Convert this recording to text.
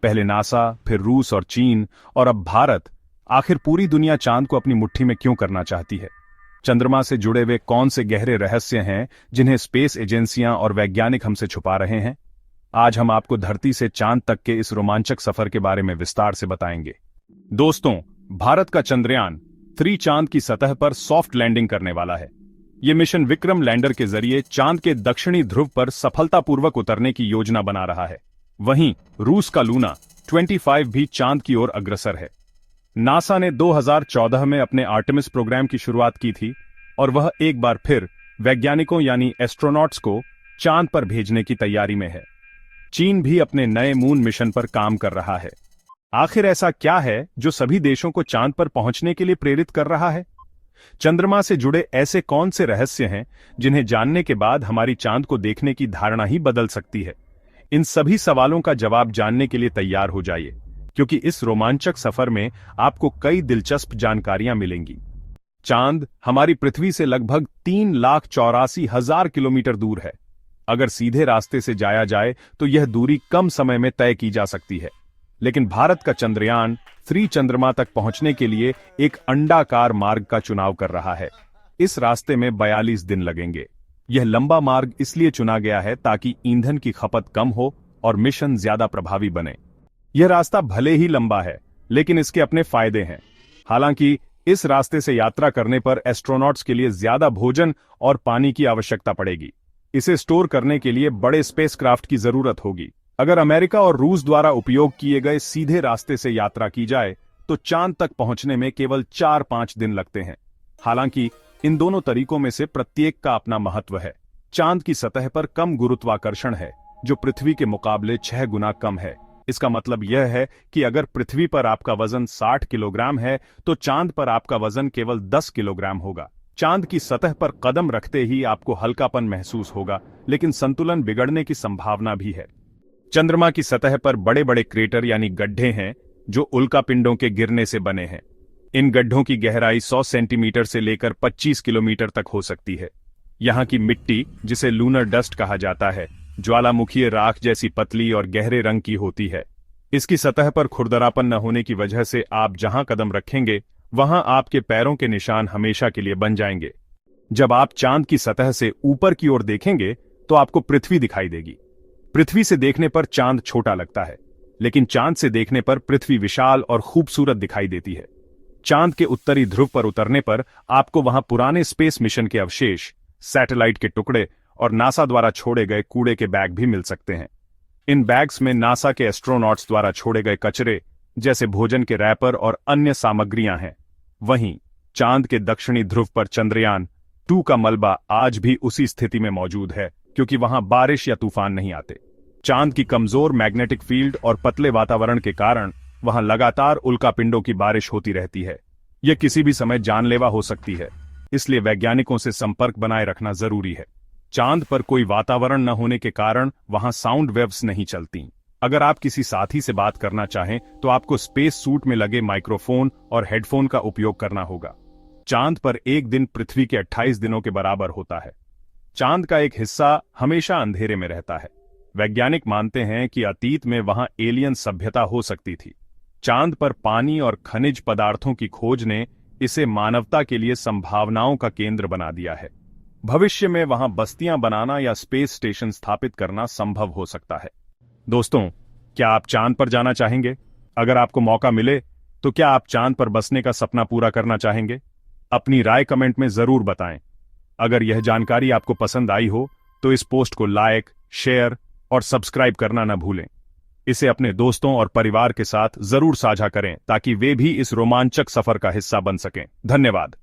पहले नासा, फिर रूस और चीन, और अब भारत। आखिर पूरी दुनिया चांद को अपनी मुट्ठी में क्यों करना चाहती है? चंद्रमा से जुड़े वे कौन से गहरे रहस्य हैं जिन्हें स्पेस एजेंसियां और वैज्ञानिक हमसे छुपा रहे हैं? आज हम आपको धरती से चांद तक के इस रोमांचक सफर के बारे में विस्तार से बताएंगे। दोस्तों, भारत का चंद्रयान 3 चांद की सतह पर सॉफ्ट लैंडिंग करने वाला है। यह मिशन विक्रम लैंडर के जरिए चांद के दक्षिणी ध्रुव पर सफलतापूर्वक उतरने की योजना बना रहा है। वहीं रूस का लूना 25 भी चांद की ओर अग्रसर है। नासा ने 2014 में अपने आर्टेमिस प्रोग्राम की शुरुआत की थी और वह एक बार फिर वैज्ञानिकों यानी एस्ट्रोनॉट्स को चांद पर भेजने की तैयारी में है। चीन भी अपने नए मून मिशन पर काम कर रहा है। आखिर ऐसा क्या है जो सभी देशों को चांद पर पहुंचने के लिए प्रेरित कर रहा है? चंद्रमा से जुड़े ऐसे कौन से रहस्य हैं जिन्हें जानने के बाद हमारी चांद को देखने की धारणा ही बदल सकती है? इन सभी सवालों का जवाब जानने के लिए तैयार हो जाइए, क्योंकि इस रोमांचक सफर में आपको कई दिलचस्प जानकारियां मिलेंगी। चांद हमारी पृथ्वी से लगभग 3,84,000 किलोमीटर दूर है। अगर सीधे रास्ते से जाया जाए तो यह दूरी कम समय में तय की जा सकती है, लेकिन भारत का चंद्रयान 3 चंद्रमा तक पहुंचने के लिए एक अंडाकार मार्ग का चुनाव कर रहा है। इस रास्ते में 42 दिन लगेंगे। यह लंबा मार्ग इसलिए चुना गया है ताकि ईंधन की खपत कम हो और मिशन ज्यादा प्रभावी बने। यह रास्ता भले ही लंबा है, लेकिन इसके अपने फायदे हैं। हालांकि इस रास्ते से यात्रा करने पर एस्ट्रोनॉट्स के लिए ज्यादा भोजन और पानी की आवश्यकता पड़ेगी। इसे स्टोर करने के लिए बड़े स्पेसक्राफ्ट की जरूरत होगी। अगर अमेरिका और रूस द्वारा उपयोग किए गए सीधे रास्ते से यात्रा की जाए तो चांद तक पहुंचने में केवल 4-5 दिन लगते हैं। हालांकि इन दोनों तरीकों में से प्रत्येक का अपना महत्व है। चांद की सतह पर कम गुरुत्वाकर्षण है, जो पृथ्वी के मुकाबले 6 गुना कम है। इसका मतलब यह है कि अगर पृथ्वी पर आपका वजन 60 किलोग्राम है तो चांद पर आपका वजन केवल 10 किलोग्राम होगा। चांद की सतह पर कदम रखते ही आपको हल्कापन महसूस होगा, लेकिन संतुलन बिगड़ने की संभावना भी है। चंद्रमा की सतह पर बड़े बड़े क्रेटर यानी गड्ढे हैं जो उल्कापिंडों के गिरने से बने हैं। इन गड्ढों की गहराई 100 सेंटीमीटर से लेकर 25 किलोमीटर तक हो सकती है। यहाँ की मिट्टी, जिसे लूनर डस्ट कहा जाता है, ज्वालामुखीय राख जैसी पतली और गहरे रंग की होती है। इसकी सतह पर खुरदरापन न होने की वजह से आप जहां कदम रखेंगे वहां आपके पैरों के निशान हमेशा के लिए बन जाएंगे। जब आप चांद की सतह से ऊपर की ओर देखेंगे तो आपको पृथ्वी दिखाई देगी। पृथ्वी से देखने पर चांद छोटा लगता है, लेकिन चांद से देखने पर पृथ्वी विशाल और खूबसूरत दिखाई देती है। चांद के उत्तरी ध्रुव पर उतरने पर आपको वहां पुराने स्पेस मिशन के अवशेष, सैटेलाइट के टुकड़े और नासा द्वारा छोड़े गए कूड़े के बैग भी मिल सकते हैं। इन बैग्स में नासा के एस्ट्रोनॉट्स द्वारा छोड़े गए कचरे जैसे भोजन के रैपर और अन्य सामग्रियां हैं। वहीं चांद के दक्षिणी ध्रुव पर चंद्रयान 2 का मलबा आज भी उसी स्थिति में मौजूद है, क्योंकि वहां बारिश या तूफान नहीं आते। चांद की कमजोर मैग्नेटिक फील्ड और पतले वातावरण के कारण वहां लगातार उल्कापिंडों की बारिश होती रहती है। यह किसी भी समय जानलेवा हो सकती है, इसलिए वैज्ञानिकों से संपर्क बनाए रखना जरूरी है। चांद पर कोई वातावरण न होने के कारण वहां साउंड वेव्स नहीं चलती। अगर आप किसी साथी से बात करना चाहें तो आपको स्पेस सूट में लगे माइक्रोफोन और हेडफोन का उपयोग करना होगा। चांद पर एक दिन पृथ्वी के 28 दिनों के बराबर होता है। चांद का एक हिस्सा हमेशा अंधेरे में रहता है। वैज्ञानिक मानते हैं कि अतीत में वहां एलियन सभ्यता हो सकती थी। चांद पर पानी और खनिज पदार्थों की खोज ने इसे मानवता के लिए संभावनाओं का केंद्र बना दिया है। भविष्य में वहां बस्तियां बनाना या स्पेस स्टेशन स्थापित करना संभव हो सकता है। दोस्तों, क्या आप चांद पर जाना चाहेंगे? अगर आपको मौका मिले तो क्या आप चांद पर बसने का सपना पूरा करना चाहेंगे? अपनी राय कमेंट में जरूर बताएं। अगर यह जानकारी आपको पसंद आई हो तो इस पोस्ट को लाइक, शेयर और सब्सक्राइब करना न भूलें। इसे अपने दोस्तों और परिवार के साथ जरूर साझा करें ताकि वे भी इस रोमांचक सफर का हिस्सा बन सकें। धन्यवाद।